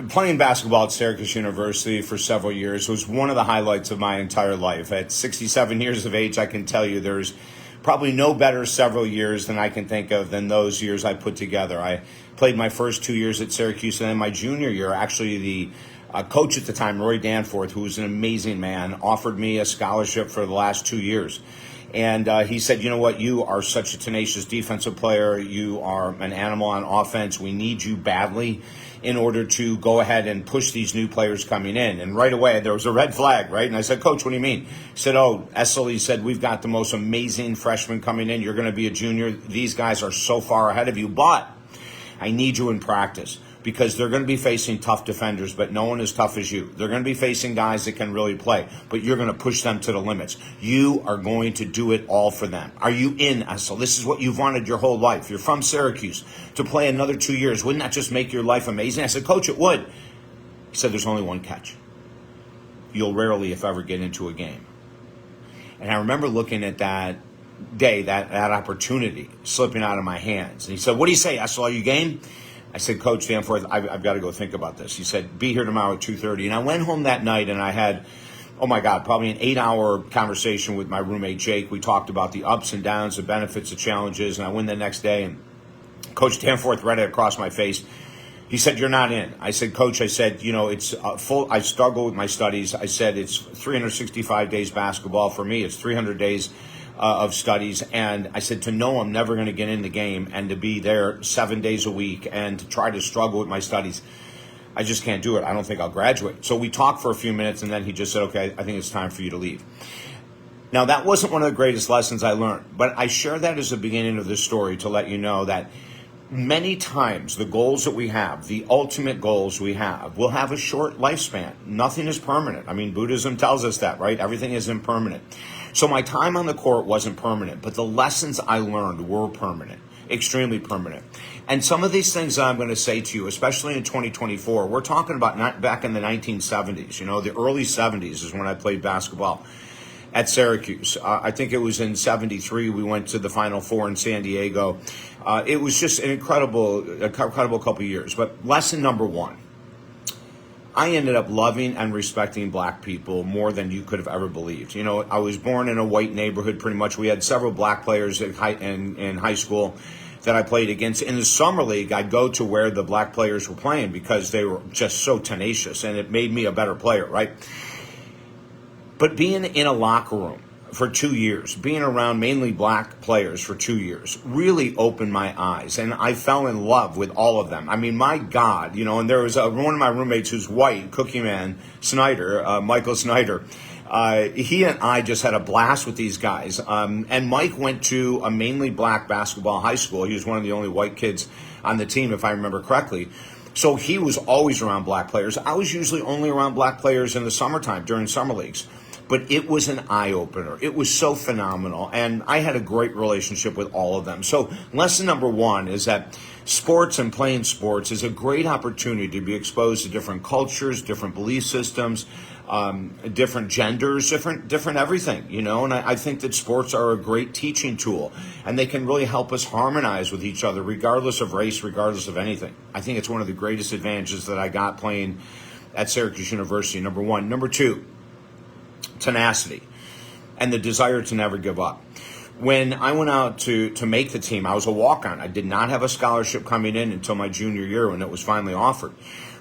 Playing basketball at Syracuse University for several years was one of the highlights of my entire life. At 67 years of age, I can tell you there's probably no better several years than I can think of than those years I put together. I played my first 2 years at Syracuse, and then my junior year, actually the coach at the time, Roy Danforth, who was an amazing man, offered me a scholarship for the last 2 years. And he said, you know what, you are such a tenacious defensive player. You are an animal on offense. We need you badly in order to go ahead and push these new players coming in. And right away, there was a red flag, right? And I said, Coach, what do you mean? He said, Essel, he said, we've got the most amazing freshmen coming in. You're going to be a junior. These guys are so far ahead of you, but I need you in practice, because they're going to be facing tough defenders, but no one as tough as you. They're going to be facing guys that can really play, but you're going to push them to the limits. You are going to do it all for them. Are you in, Essel? This is what you've wanted your whole life. You're from Syracuse. To play another 2 years, wouldn't that just make your life amazing? I said, Coach, it would. He said, there's only one catch. You'll rarely, if ever, get into a game. And I remember looking at that day, that opportunity slipping out of my hands. And he said, what do you say, Essel? Are you game? I said, Coach Danforth, I've got to go think about this. He said, be here tomorrow at 2:30. And I went home that night and I had, oh my God, probably an 8-hour conversation with my roommate, Jake. We talked about the ups and downs, the benefits, the challenges. And I went the next day and Coach Danforth read it across my face. He said, you're not in. I said, Coach, I said, you know, it's full. I struggle with my studies. I said, it's 365 days basketball. For me, it's 300 days of studies. And I said, to know I'm never going to get in the game and to be there 7 days a week and to try to struggle with my studies, I just can't do it. I don't think I'll graduate. So we talked for a few minutes and then he just said, okay, I think it's time for you to leave. Now, that wasn't one of the greatest lessons I learned, but I share that as the beginning of this story to let you know that many times the goals that we have, the ultimate goals we have, will have a short lifespan. Nothing is permanent. I mean, Buddhism tells us that, right? Everything is impermanent. So my time on the court wasn't permanent, but the lessons I learned were permanent, extremely permanent. And some of these things that I'm going to say to you, especially in 2024, we're talking about not back in the 1970s. You know, the early 70s is when I played basketball at Syracuse. I think it was in 73 we went to the Final Four in San Diego. It was just an incredible couple of years. But lesson number one, I ended up loving and respecting black people more than you could have ever believed. You know, I was born in a white neighborhood pretty much. We had several black players in high school that I played against. In the summer league, I'd go to where the black players were playing because they were just so tenacious, and it made me a better player, right? But being in a locker room for 2 years, being around mainly black players for 2 years, really opened my eyes. And I fell in love with all of them. I mean, my God, you know, and there was one of my roommates who's white, Cookie Man Snyder, Michael Snyder. He and I just had a blast with these guys. And Mike went to a mainly black basketball high school. He was one of the only white kids on the team, if I remember correctly. So he was always around black players. I was usually only around black players in the summertime during summer leagues. But it was an eye-opener. It was so phenomenal. And I had a great relationship with all of them. So lesson number one is that sports and playing sports is a great opportunity to be exposed to different cultures, different belief systems, different genders, different everything, you know. And I think that sports are a great teaching tool. And they can really help us harmonize with each other, regardless of race, regardless of anything. I think it's one of the greatest advantages that I got playing at Syracuse University, number one. Number two, tenacity and the desire to never give up. When I went out to make the team, I was a walk-on. I did not have a scholarship coming in until my junior year when it was finally offered.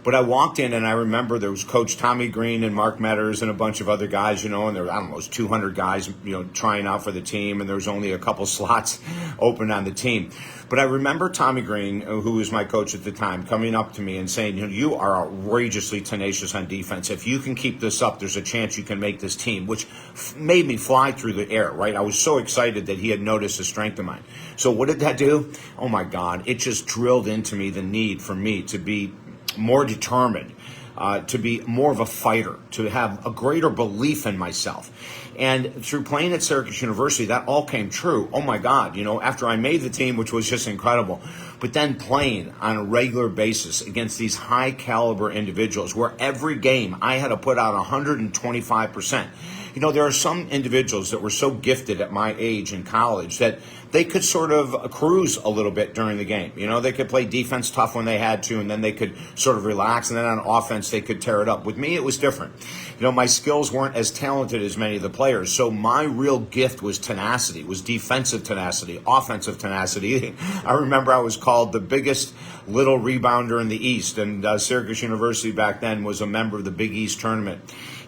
But I walked in and I remember there was Coach Tommy Green and Mark Metters and a bunch of other guys, you know, and there were, I don't know, 200 guys, you know, trying out for the team, and there was only a couple slots open on the team. But I remember Tommy Green, who was my coach at the time, coming up to me and saying, you know, you are outrageously tenacious on defense. If you can keep this up, there's a chance you can make this team, which made me fly through the air, right? I was so excited that he had noticed the strength of mine. So what did that do? Oh, my God. It just drilled into me the need for me to be more determined, to be more of a fighter, to have a greater belief in myself. And through playing at Syracuse University, that all came true. Oh my God, you know, after I made the team, which was just incredible, but then playing on a regular basis against these high caliber individuals where every game I had to put out 125%. There are some individuals that were so gifted at my age in college that they could sort of cruise a little bit during the game. They could play defense tough when they had to, and then they could sort of relax, and then on offense they could tear it up. With me, it was different. My skills weren't as talented as many of the players, so my real gift was tenacity, was defensive tenacity, offensive tenacity. I remember I was called the biggest little rebounder in the East, and Syracuse University back then was a member of the Big East tournament.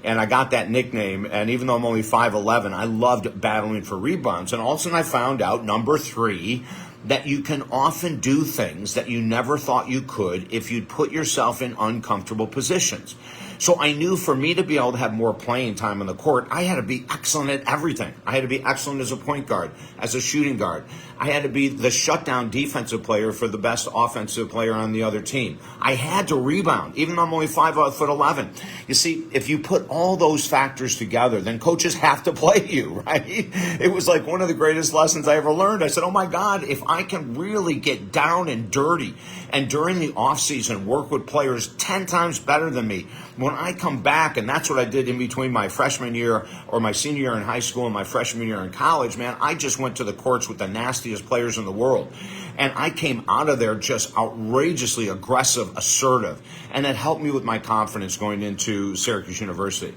And I got that nickname, and even though I'm only 5'11", I loved battling for rebounds. And all of a sudden I found out, number 3, that you can often do things that you never thought you could if you'd put yourself in uncomfortable positions. So I knew for me to be able to have more playing time on the court, I had to be excellent at everything. I had to be excellent as a point guard, as a shooting guard. I had to be the shutdown defensive player for the best offensive player on the other team. I had to rebound, even though I'm only 5'11". You see, if you put all those factors together, then coaches have to play you, right? It was like one of the greatest lessons I ever learned. I said, oh my God, if I can really get down and dirty and during the offseason work with players 10 times better than me, when I come back, and that's what I did in between my freshman year or my senior year in high school and my freshman year in college, man, I just went to the courts with the nastiest players in the world. And I came out of there just outrageously aggressive, assertive. And it helped me with my confidence going into Syracuse University.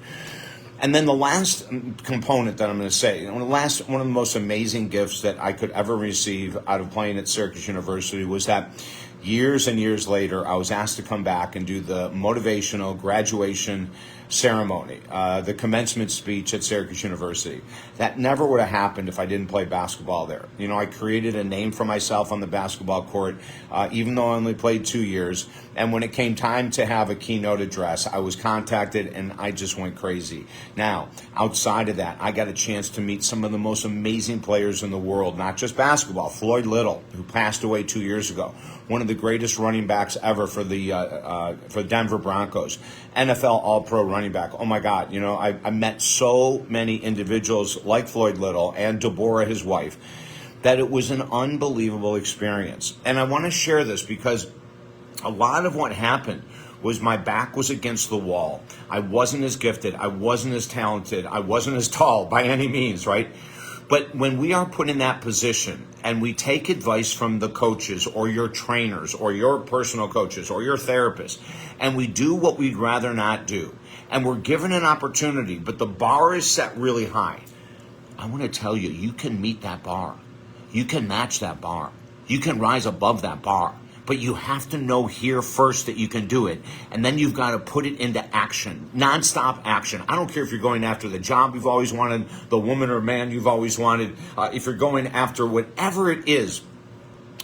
And then the last component that I'm going to say, one of the most amazing gifts that I could ever receive out of playing at Syracuse University was that years and years later, I was asked to come back and do the motivational graduation ceremony, the commencement speech at Syracuse University. That never would have happened if I didn't play basketball there. I created a name for myself on the basketball court, even though I only played 2 years. And when it came time to have a keynote address, I was contacted and I just went crazy. Now, outside of that, I got a chance to meet some of the most amazing players in the world, not just basketball. Floyd Little, who passed away 2 years ago, one of the greatest running backs ever for the for Denver Broncos, NFL All-Pro running back. Oh my God, I met so many individuals like Floyd Little and Deborah, his wife, that it was an unbelievable experience. And I want to share this because a lot of what happened was my back was against the wall. I wasn't as gifted. I wasn't as talented. I wasn't as tall by any means, right? But when we are put in that position and we take advice from the coaches or your trainers or your personal coaches or your therapist, and we do what we'd rather not do, and we're given an opportunity, but the bar is set really high, I want to tell you, you can meet that bar. You can match that bar. You can rise above that bar. But you have to know here first that you can do it. And then you've got to put it into action, nonstop action. I don't care if you're going after the job you've always wanted, the woman or man you've always wanted, if you're going after whatever it is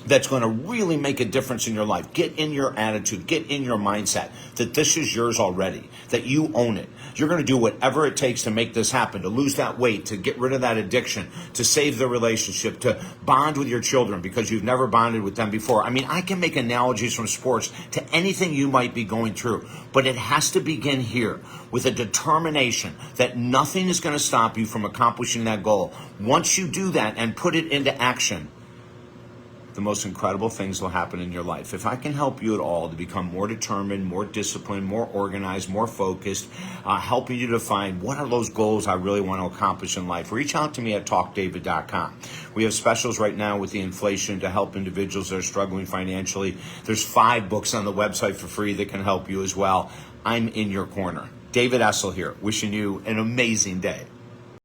that's going to really make a difference in your life. Get in your attitude, get in your mindset that this is yours already, that you own it. You're going to do whatever it takes to make this happen, to lose that weight, to get rid of that addiction, to save the relationship, to bond with your children because you've never bonded with them before. I mean, I can make analogies from sports to anything you might be going through, but it has to begin here with a determination that nothing is going to stop you from accomplishing that goal. Once you do that and put it into action, the most incredible things will happen in your life. If I can help you at all to become more determined, more disciplined, more organized, more focused, helping you to find what are those goals I really want to accomplish in life, reach out to me at talkdavid.com. We have specials right now with the inflation to help individuals that are struggling financially. There's 5 books on the website for free that can help you as well. I'm in your corner. David Essel here, wishing you an amazing day.